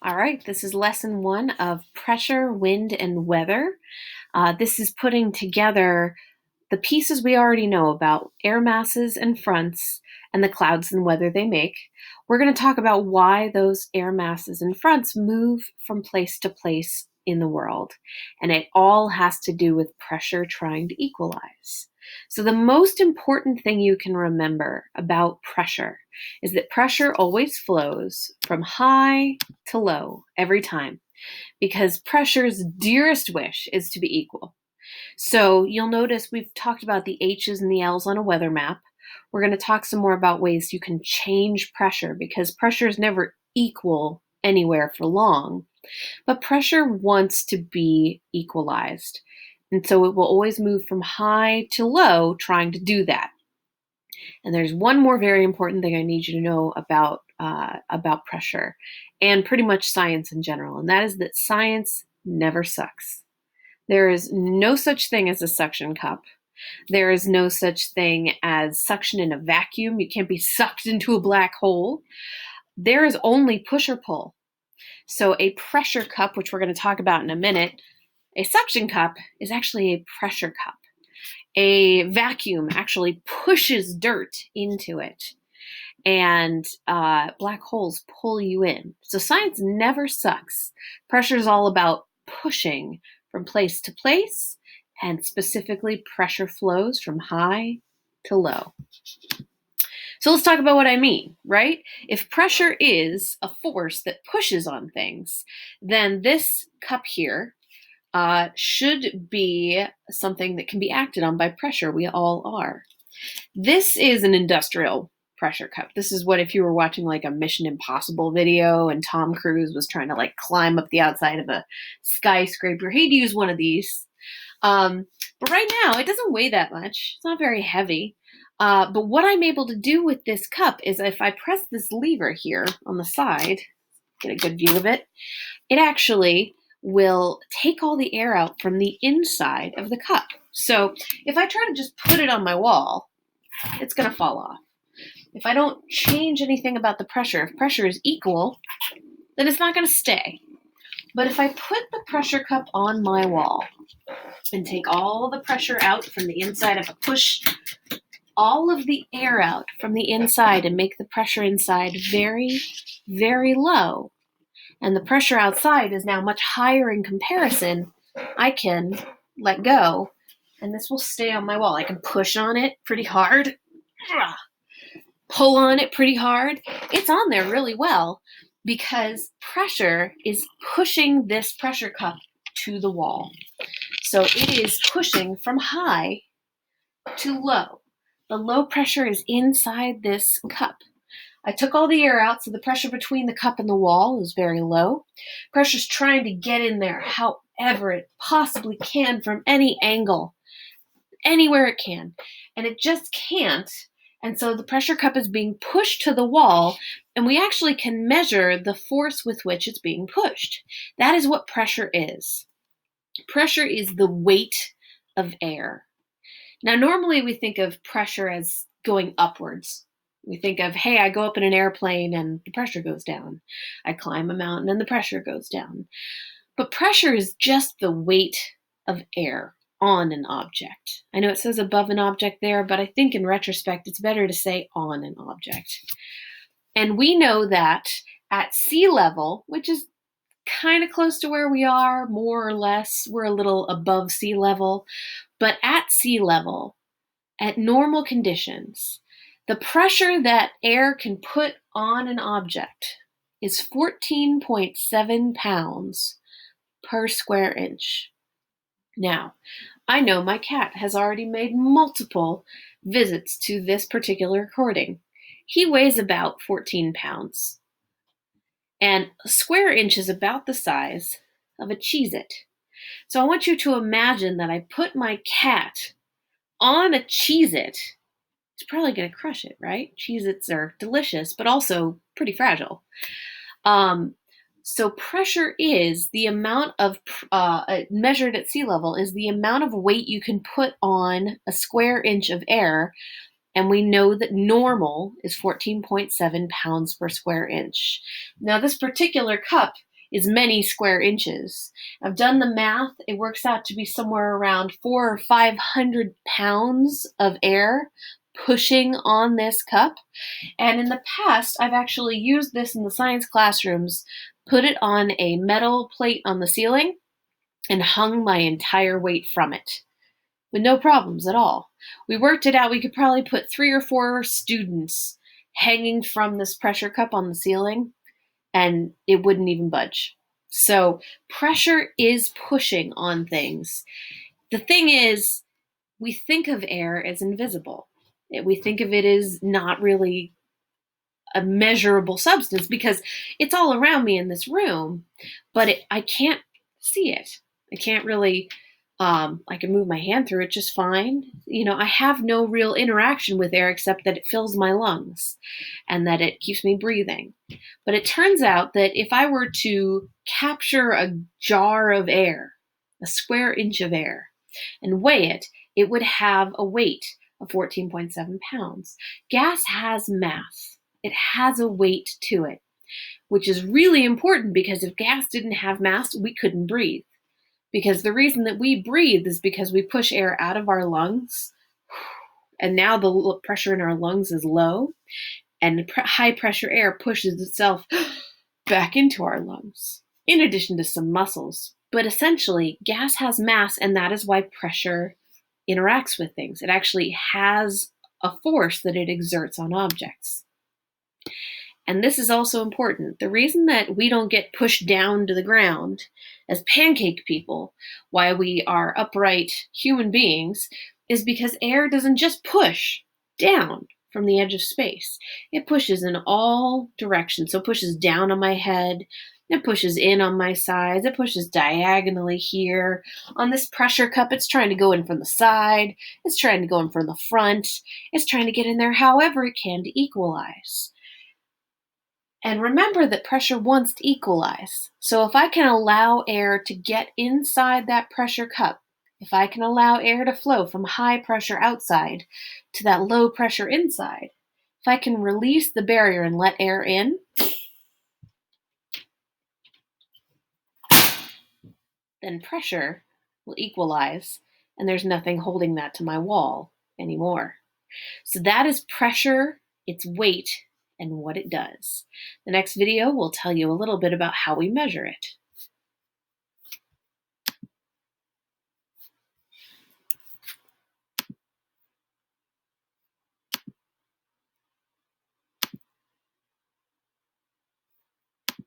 All right, this is lesson one of pressure, wind, and weather. This is putting together the pieces we already know about air masses and fronts and the clouds and weather they make. We're going to talk about why those air masses and fronts move from place to place in the world. And it all has to do with pressure trying to equalize. So, the most important thing you can remember about pressure is that pressure always flows from high to low every time because pressure's dearest wish is to be equal. So you'll notice we've talked about the H's and the L's on a weather map. We're going to talk some more about ways you can change pressure because pressure is never equal anywhere for long, but pressure wants to be equalized. And so it will always move from high to low trying to do that. And there's one more very important thing I need you to know about pressure and pretty much science in general, and that is that science never sucks. There is no such thing as a suction cup. There is no such thing as suction in a vacuum. You can't be sucked into a black hole. There is only push or pull. So a pressure cup, which we're going to talk about in a minute, a suction cup is actually a pressure cup. A vacuum actually pushes dirt into it, and black holes pull you in. So science never sucks. Pressure is all about pushing from place to place, and specifically pressure flows from high to low. So let's talk about what I mean, right? If pressure is a force that pushes on things, then this cup here should be something that can be acted on by pressure. We all are. This is an industrial pressure cup. This is what if you were watching like a Mission Impossible video and Tom Cruise was trying to like climb up the outside of a skyscraper. He'd use one of these. But right now it doesn't weigh that much. It's not very heavy. But what I'm able to do with this cup is if I press this lever here on the side, get a good view of it, it actually will take all the air out from the inside of the cup. So if I try to just put it on my wall, it's going to fall off. If I don't change anything about the pressure, if pressure is equal, then it's not going to stay. But if I put the pressure cup on my wall and take all the pressure out from the inside, if I push all of the air out from the inside and make the pressure inside very, very low, and the pressure outside is now much higher in comparison, I can let go, and this will stay on my wall. I can push on it pretty hard, pull on it pretty hard. It's on there really well because pressure is pushing this pressure cup to the wall. So it is pushing from high to low. The low pressure is inside this cup. I took all the air out, so the pressure between the cup and the wall is very low. Pressure's trying to get in there however it possibly can from any angle, anywhere it can, and it just can't. And so the pressure cup is being pushed to the wall, and we actually can measure the force with which it's being pushed. That is what pressure is. Pressure is the weight of air. Now, normally we think of pressure as going upwards. We think of, hey, I go up in an airplane and the pressure goes down. I climb a mountain and the pressure goes down. But pressure is just the weight of air on an object. I know it says above an object there, but I think in retrospect it's better to say on an object. And we know that at sea level, which is kind of close to where we are, more or less, we're a little above sea level, but at sea level, at normal conditions, the pressure that air can put on an object is 14.7 pounds per square inch. Now, I know my cat has already made multiple visits to this particular recording. He weighs about 14 pounds. And a square inch is about the size of a Cheez-It. So I want you to imagine that I put my cat on a Cheez-It. It's probably going to crush it, right? Cheez-Its are delicious, but also pretty fragile. So pressure is the amount of, measured at sea level, is the amount of weight you can put on a square inch of air. And we know that normal is 14.7 pounds per square inch. Now, this particular cup is many square inches. I've done the math. It works out to be somewhere around 400 or 500 pounds of air pushing on this cup. And in the past, I've actually used this in the science classrooms, put it on a metal plate on the ceiling, and hung my entire weight from it with no problems at all. We worked it out. We could probably put 3 or 4 students hanging from this pressure cup on the ceiling, and it wouldn't even budge. So pressure is pushing on things. The thing is, we think of air as invisible. We think of it as not really a measurable substance because it's all around me in this room, but I can't see it. I can't really, I can move my hand through it just fine. I have no real interaction with air except that it fills my lungs and that it keeps me breathing. But it turns out that if I were to capture a jar of air, a square inch of air, and weigh it, it would have a weight of 14.7 pounds. Gas has mass. It has a weight to it, which is really important because if gas didn't have mass, we couldn't breathe. Because the reason that we breathe is because we push air out of our lungs, and now the pressure in our lungs is low, and high pressure air pushes itself back into our lungs, in addition to some muscles. But essentially, gas has mass, and that is why pressure interacts with things. It actually has a force that it exerts on objects. And this is also important. The reason that we don't get pushed down to the ground as pancake people, why we are upright human beings, is because air doesn't just push down from the edge of space. It pushes in all directions. So it pushes down on my head, it pushes in on my sides, it pushes diagonally here. On this pressure cup, it's trying to go in from the side, it's trying to go in from the front, it's trying to get in there however it can to equalize. And remember that pressure wants to equalize. So if I can allow air to get inside that pressure cup, if I can allow air to flow from high pressure outside to that low pressure inside, if I can release the barrier and let air in, then pressure will equalize, and there's nothing holding that to my wall anymore. So that is pressure, its weight, and what it does. The next video will tell you a little bit about how we measure it.